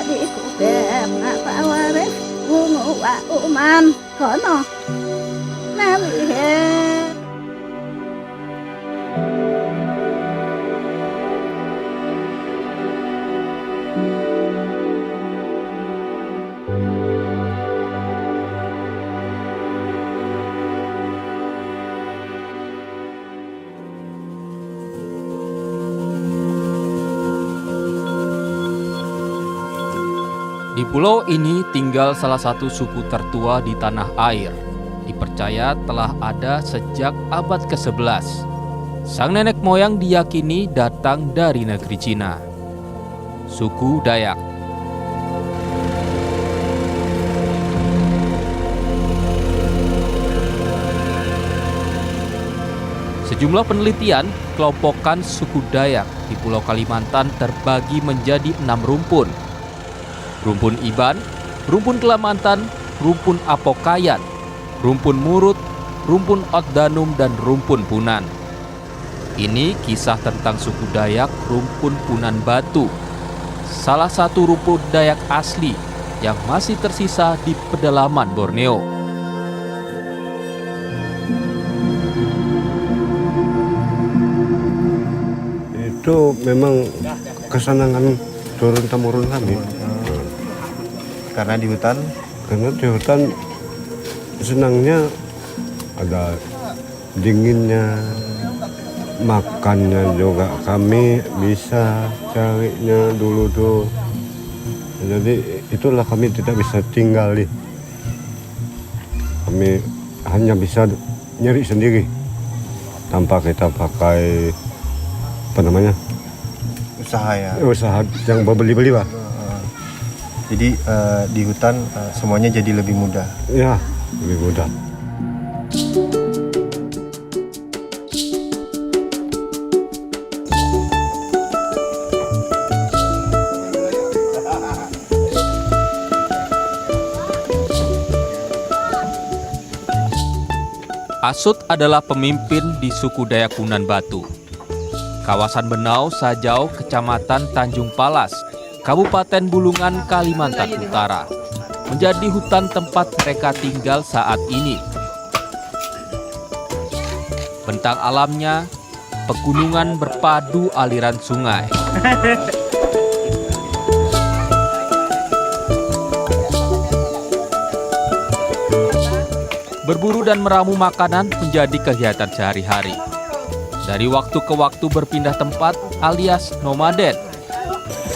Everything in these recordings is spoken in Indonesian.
di kubek ngapa waris ungu wa uman kono nawihe. Di pulau ini tinggal salah satu suku tertua di tanah air. Dipercaya telah ada sejak abad ke-11. Sang nenek moyang diyakini datang dari negeri Cina. Suku Dayak. Sejumlah penelitian, kelompokan suku Dayak di Pulau Kalimantan terbagi menjadi 6 rumpun. Rumpun Iban, rumpun Kelamantan, rumpun Apokayan, rumpun Murut, rumpun Otdanum, dan rumpun Punan. Ini kisah tentang suku Dayak rumpun Punan Batu, salah satu rumpun Dayak asli yang masih tersisa di pedalaman Borneo. Itu memang kesenangan turun-temurun kami. Karena di hutan senangnya ada dinginnya, makannya juga kami bisa carinya dulu tuh. Jadi itulah kami tidak bisa tinggal di. Kami hanya bisa nyari sendiri tanpa kita pakai usaha yang beli-beli, Pak. Jadi di hutan semuanya jadi lebih mudah. Ya, lebih mudah. Asut adalah pemimpin di suku Dayak Punan Batu. Kawasan Benau, Sajau, Kecamatan Tanjung Palas, Kabupaten Bulungan, Kalimantan Utara, menjadi hutan tempat mereka tinggal saat ini. Bentang alamnya, pegunungan berpadu aliran sungai. Berburu dan meramu makanan menjadi kegiatan sehari-hari. Dari waktu ke waktu berpindah tempat alias nomaden.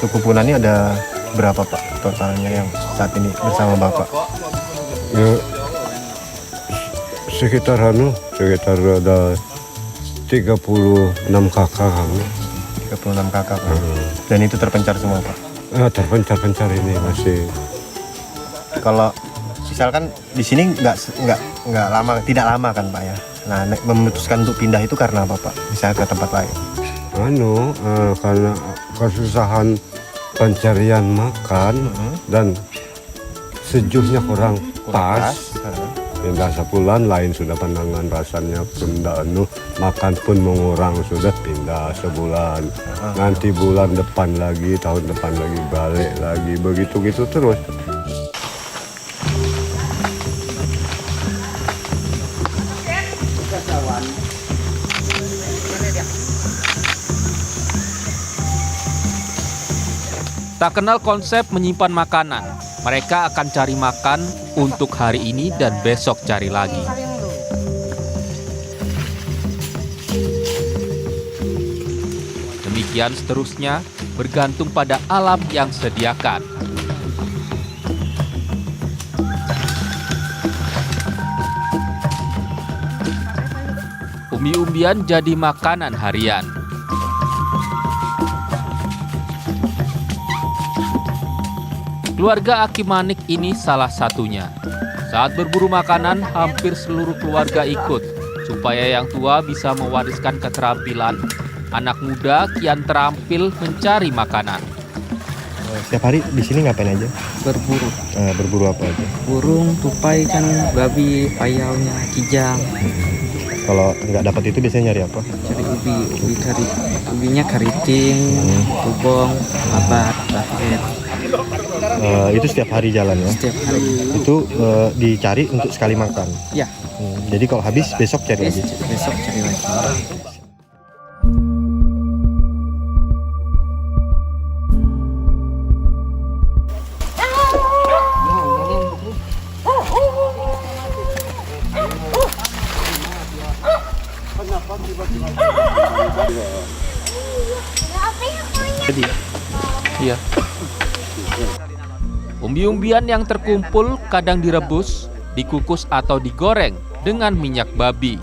Suku Punan ini ada berapa, Pak, totalnya yang saat ini bersama Bapak? Ya, sekitar ada 36 kakak kami. 36 kakak, Pak. Dan itu terpencar semua, Pak? Terpencar ini masih. Kalau misalkan di sini nggak lama, tidak lama kan, Pak, ya? Nah, memutuskan untuk pindah itu karena apa, Pak? Misalnya ke tempat lain? Karena kesusahan pencarian makan dan sejuknya kurang pas. Pindah sebulan lain sudah pandangan rasanya benda makan pun mengurang, sudah pindah sebulan. Nanti bulan depan lagi, tahun depan lagi, balik lagi, begitu terus. Tak kenal konsep menyimpan makanan, mereka akan cari makan untuk hari ini dan besok cari lagi. Demikian seterusnya, bergantung pada alam yang sediakan. Umbi-umbian jadi makanan harian. Keluarga Aki Manik ini salah satunya. Saat berburu makanan, hampir seluruh keluarga ikut, supaya yang tua bisa mewariskan keterampilan. Anak muda kian terampil mencari makanan. Setiap hari di sini ngapain aja? Berburu. Berburu apa aja? Burung, tupai, kan, babi, payaunya, kijang. Kalau nggak dapat itu biasanya nyari apa? Cari ubinya keriting, tubong, labat, raket. Itu setiap hari jalan ya. Setiap hari. Itu dicari untuk sekali makan. Ya, Jadi kalau habis besok cari lagi. besok cari lagi. Iya. Umbi-umbian yang terkumpul kadang direbus, dikukus atau digoreng dengan minyak babi.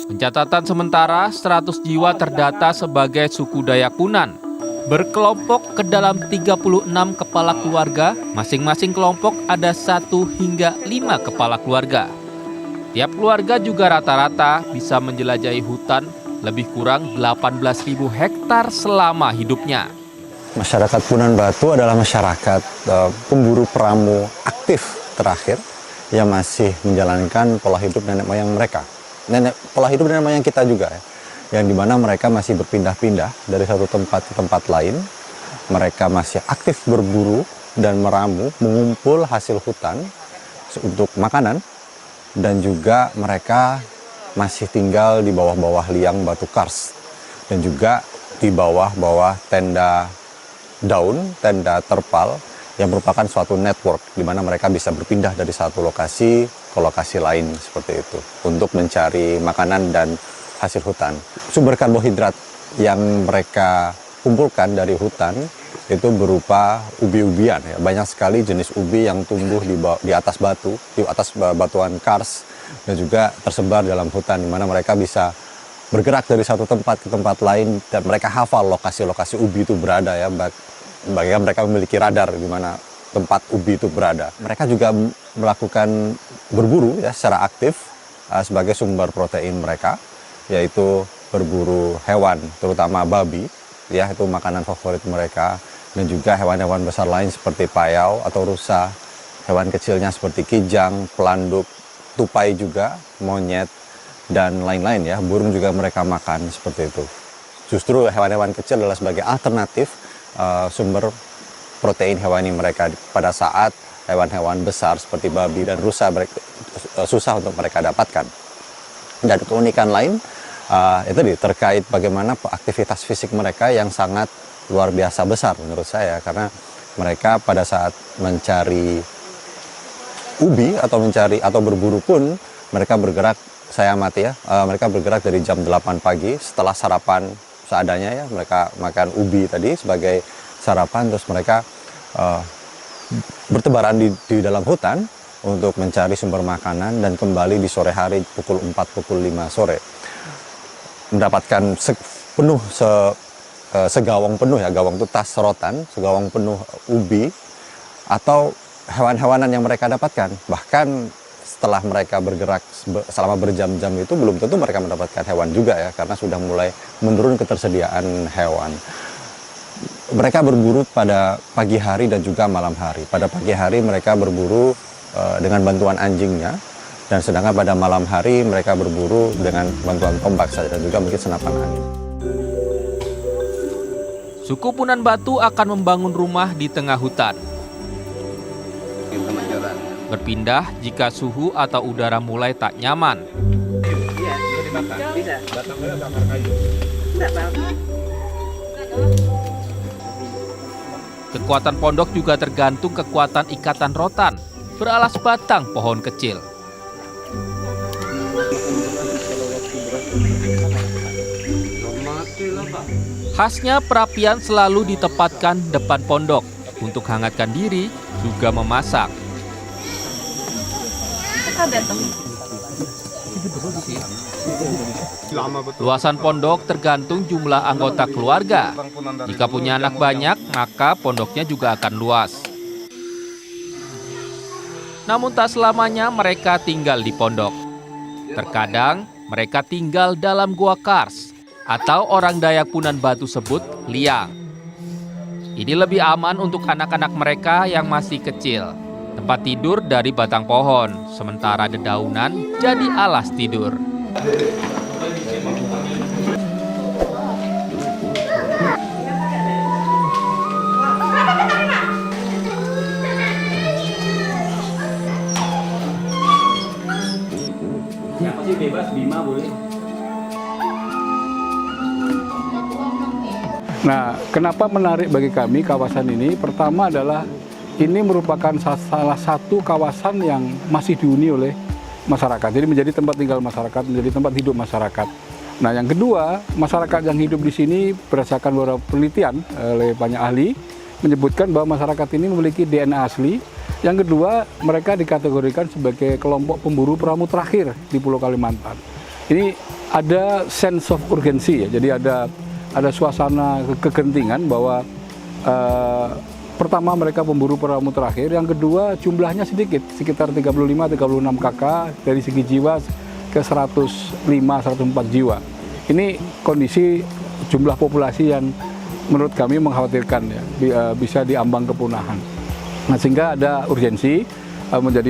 Pencatatan sementara 100 jiwa terdata sebagai suku Dayak Punan. Berkelompok ke dalam 36 kepala keluarga, masing-masing kelompok ada 1 hingga 5 kepala keluarga. Tiap keluarga juga rata-rata bisa menjelajahi hutan lebih kurang 18.000 hektar selama hidupnya. Masyarakat Punan Batu adalah masyarakat pemburu peramu aktif terakhir yang masih menjalankan pola hidup nenek moyang mereka. Pola hidup nenek moyang kita juga ya. Yang dimana mereka masih berpindah-pindah dari satu tempat ke tempat lain. Mereka masih aktif berburu dan meramu, mengumpul hasil hutan untuk makanan. Dan juga mereka masih tinggal di bawah-bawah liang batu kars. Dan juga di bawah-bawah tenda daun, tenda terpal, yang merupakan suatu network di mana mereka bisa berpindah dari satu lokasi ke lokasi lain seperti itu. Untuk mencari makanan dan hasil hutan. Sumber karbohidrat yang mereka kumpulkan dari hutan itu berupa ubi-ubian ya. Banyak sekali jenis ubi yang tumbuh di atas batu, di atas batuan kars, dan juga tersebar dalam hutan di mana mereka bisa bergerak dari satu tempat ke tempat lain dan mereka hafal lokasi-lokasi ubi itu berada ya. Bagaimana mereka memiliki radar di mana tempat ubi itu berada. Mereka juga melakukan berburu ya secara aktif sebagai sumber protein mereka, yaitu berburu hewan, terutama babi, ya itu makanan favorit mereka, dan juga hewan-hewan besar lain seperti payau atau rusa, hewan kecilnya seperti kijang, pelanduk, tupai juga, monyet, dan lain-lain ya, burung juga mereka makan seperti itu. Justru hewan-hewan kecil adalah sebagai alternatif sumber protein hewani mereka pada saat hewan-hewan besar seperti babi dan rusa susah untuk mereka dapatkan. Dan keunikan lain itu terkait bagaimana aktivitas fisik mereka yang sangat luar biasa besar menurut saya, karena mereka pada saat mencari ubi atau berburu pun mereka bergerak, saya amati ya, mereka bergerak dari jam 8 pagi setelah sarapan seadanya ya, mereka makan ubi tadi sebagai sarapan, terus mereka bertebaran di dalam hutan untuk mencari sumber makanan dan kembali di sore hari pukul 4, pukul 5 sore. Mendapatkan segawang penuh ya, gawang itu tas serotan, segawang penuh ubi atau hewan-hewanan yang mereka dapatkan. Bahkan setelah mereka bergerak selama berjam-jam itu belum tentu mereka mendapatkan hewan juga ya, karena sudah mulai menurun ketersediaan hewan. Mereka berburu pada pagi hari dan juga malam hari. Pada pagi hari mereka berburu dengan bantuan anjingnya, dan sedangkan pada malam hari mereka berburu dengan bantuan tombak saja dan juga mungkin senapan angin. Suku Punan Batu akan membangun rumah di tengah hutan. Berpindah jika suhu atau udara mulai tak nyaman. Kekuatan pondok juga tergantung kekuatan ikatan rotan beralas batang pohon kecil. Khasnya perapian selalu ditempatkan depan pondok untuk hangatkan diri, juga memasak. Luasan pondok tergantung jumlah anggota keluarga. Jika punya anak banyak, maka pondoknya juga akan luas. Namun tak selamanya mereka tinggal di pondok. Terkadang mereka tinggal dalam gua kars, atau orang Dayak Punan Batu sebut liang. Ini lebih aman untuk anak-anak mereka yang masih kecil. Tempat tidur dari batang pohon, sementara dedaunan jadi alas tidur. Siapa sih bebas, Bima boleh. Nah, kenapa menarik bagi kami kawasan ini? Pertama adalah ini merupakan salah satu kawasan yang masih dihuni oleh masyarakat. Jadi menjadi tempat tinggal masyarakat, menjadi tempat hidup masyarakat. Nah, yang kedua, masyarakat yang hidup di sini berdasarkan beberapa penelitian oleh banyak ahli menyebutkan bahwa masyarakat ini memiliki DNA asli. Yang kedua, mereka dikategorikan sebagai kelompok pemburu peramu terakhir di Pulau Kalimantan. Ini ada sense of urgency ya. Jadi ada suasana kegentingan bahwa pertama mereka pemburu peramu terakhir, yang kedua jumlahnya sedikit, sekitar 35-36 kakak, dari segi jiwa ke 105-104 jiwa. Ini kondisi jumlah populasi yang menurut kami mengkhawatirkan ya, bisa diambang kepunahan. Nah, sehingga ada urgensi menjadi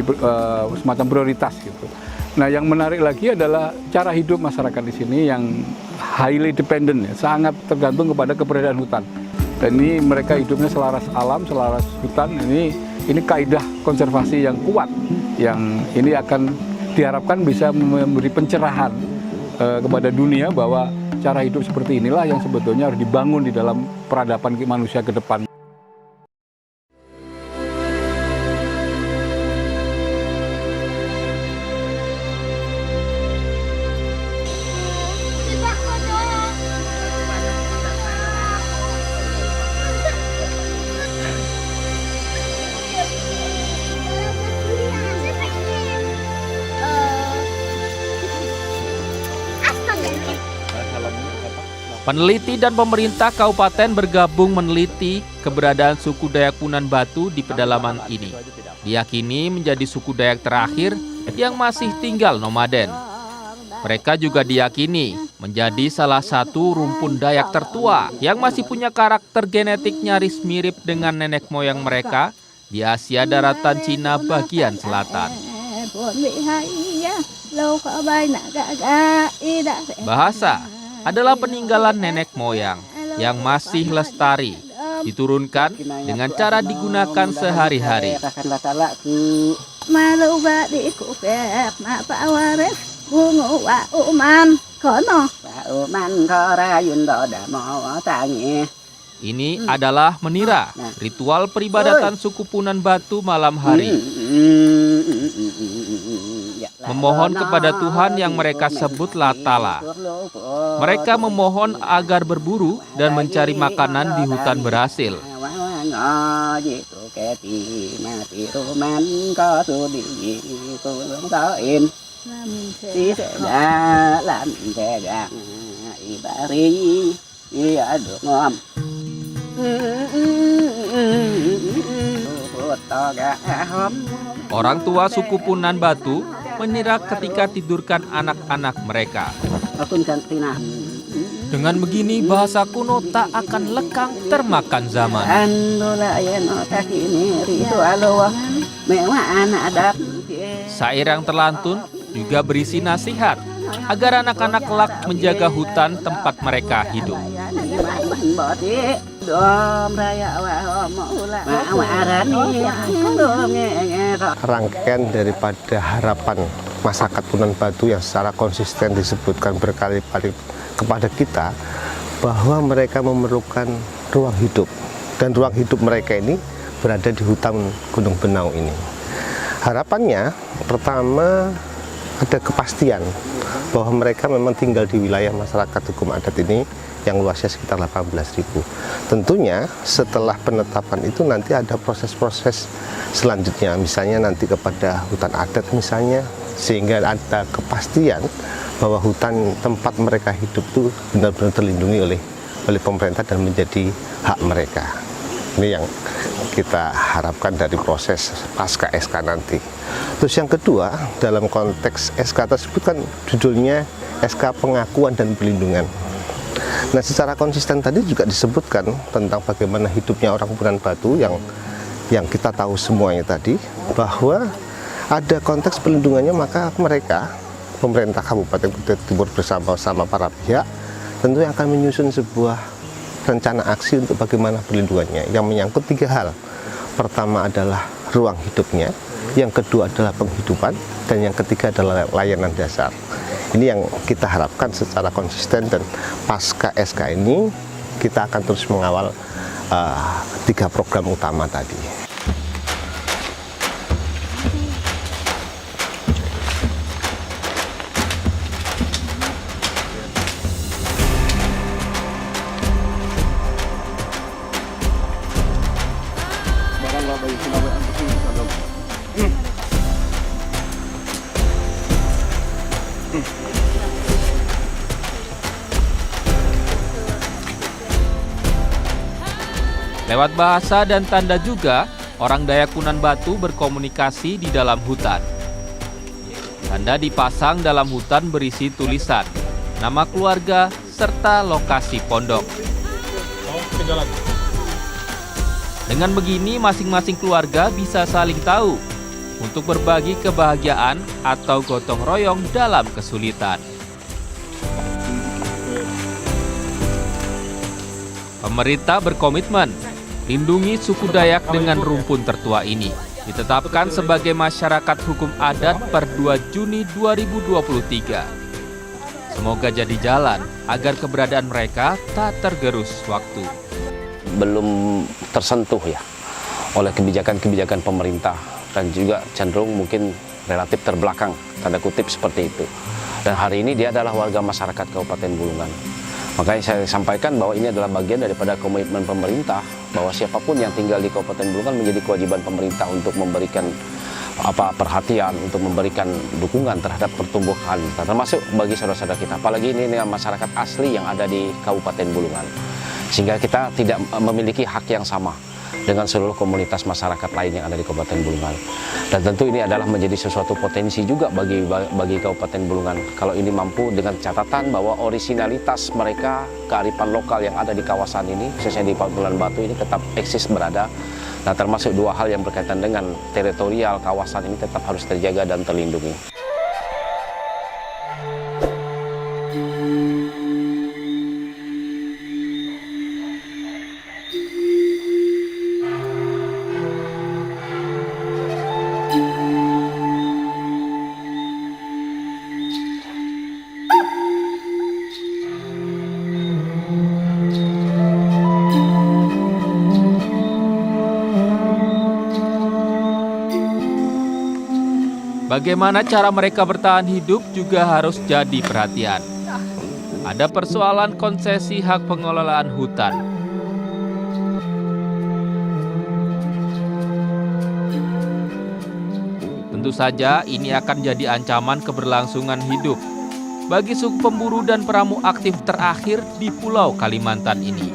semacam prioritas gitu. Nah, yang menarik lagi adalah cara hidup masyarakat di sini yang highly dependent ya, sangat tergantung kepada keberadaan hutan. Dan ini mereka hidupnya selaras alam, selaras hutan. Ini kaidah konservasi yang kuat, yang ini akan diharapkan bisa memberi pencerahan kepada dunia bahwa cara hidup seperti inilah yang sebetulnya harus dibangun di dalam peradaban manusia ke depan. Peneliti dan pemerintah kabupaten bergabung meneliti keberadaan suku Dayak Punan Batu di pedalaman ini. Diyakini menjadi suku Dayak terakhir yang masih tinggal nomaden. Mereka juga diyakini menjadi salah satu rumpun Dayak tertua yang masih punya karakter genetik nyaris mirip dengan nenek moyang mereka di Asia daratan Cina bagian selatan. Bahasa adalah peninggalan nenek moyang yang masih lestari, diturunkan dengan cara digunakan sehari-hari. Ini adalah menira, ritual peribadatan suku Punan Batu malam hari. Memohon kepada Tuhan yang mereka sebut Latala. Mereka memohon agar berburu dan mencari makanan di hutan berhasil. Orang tua suku Punan Batu menira ketika tidurkan anak-anak mereka. Dengan begini bahasa kuno tak akan lekang termakan zaman. Syair yang terlantun juga berisi nasihat agar anak-anak kelak menjaga hutan tempat mereka hidup. Rangkaian daripada harapan masyarakat Punan Batu yang secara konsisten disebutkan berkali-kali kepada kita bahwa mereka memerlukan ruang hidup, dan ruang hidup mereka ini berada di hutan Gunung Benau ini. Harapannya pertama ada kepastian bahwa mereka memang tinggal di wilayah masyarakat hukum adat ini yang luasnya sekitar 18.000. Tentunya setelah penetapan itu nanti ada proses-proses selanjutnya, misalnya nanti kepada hutan adat misalnya, sehingga ada kepastian bahwa hutan tempat mereka hidup itu benar-benar terlindungi oleh pemerintah dan menjadi hak mereka. Ini yang kita harapkan dari proses pasca SK nanti. Terus yang kedua, dalam konteks SK tersebut kan judulnya SK pengakuan dan pelindungan. Nah, secara konsisten tadi juga disebutkan tentang bagaimana hidupnya orang Punan Batu yang kita tahu semuanya tadi, bahwa ada konteks pelindungannya, maka mereka, pemerintah Kabupaten Kutai Timur bersama para pihak, tentu akan menyusun sebuah rencana aksi untuk bagaimana perlindungannya yang menyangkut 3 hal. Pertama adalah ruang hidupnya, yang kedua adalah penghidupan, dan yang ketiga adalah layanan dasar. Ini yang kita harapkan secara konsisten, dan pasca SK ini kita akan terus mengawal 3 program utama tadi. Lewat bahasa dan tanda juga, orang Dayak Punan Batu berkomunikasi di dalam hutan. Tanda dipasang dalam hutan berisi tulisan, nama keluarga, serta lokasi pondok. Dengan begini, masing-masing keluarga bisa saling tahu untuk berbagi kebahagiaan atau gotong royong dalam kesulitan. Pemerintah berkomitmen lindungi suku Dayak dengan rumpun tertua ini. Ditetapkan sebagai masyarakat hukum adat per 2 Juni 2023. Semoga jadi jalan agar keberadaan mereka tak tergerus waktu. Belum tersentuh ya oleh kebijakan-kebijakan pemerintah, dan juga cenderung mungkin relatif terbelakang, tanda kutip seperti itu. Dan hari ini dia adalah warga masyarakat Kabupaten Bulungan. Makanya saya sampaikan bahwa ini adalah bagian daripada komitmen pemerintah, bahwa siapapun yang tinggal di Kabupaten Bulungan menjadi kewajiban pemerintah untuk memberikan perhatian, untuk memberikan dukungan terhadap pertumbuhan, termasuk bagi saudara-saudara kita. Apalagi ini dengan masyarakat asli yang ada di Kabupaten Bulungan. Sehingga kita tidak memiliki hak yang sama dengan seluruh komunitas masyarakat lain yang ada di Kabupaten Bulungan. Dan tentu ini adalah menjadi sesuatu potensi juga bagi Kabupaten Bulungan. Kalau ini mampu dengan catatan bahwa orisinalitas mereka, kearifan lokal yang ada di kawasan ini, khususnya di Punan Batu ini tetap eksis berada. Nah, termasuk 2 hal yang berkaitan dengan teritorial kawasan ini tetap harus terjaga dan terlindungi. Bagaimana cara mereka bertahan hidup juga harus jadi perhatian. Ada persoalan konsesi hak pengelolaan hutan. Tentu saja ini akan jadi ancaman keberlangsungan hidup bagi suku pemburu dan peramu aktif terakhir di Pulau Kalimantan ini.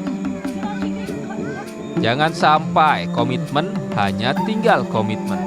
Jangan sampai komitmen hanya tinggal komitmen.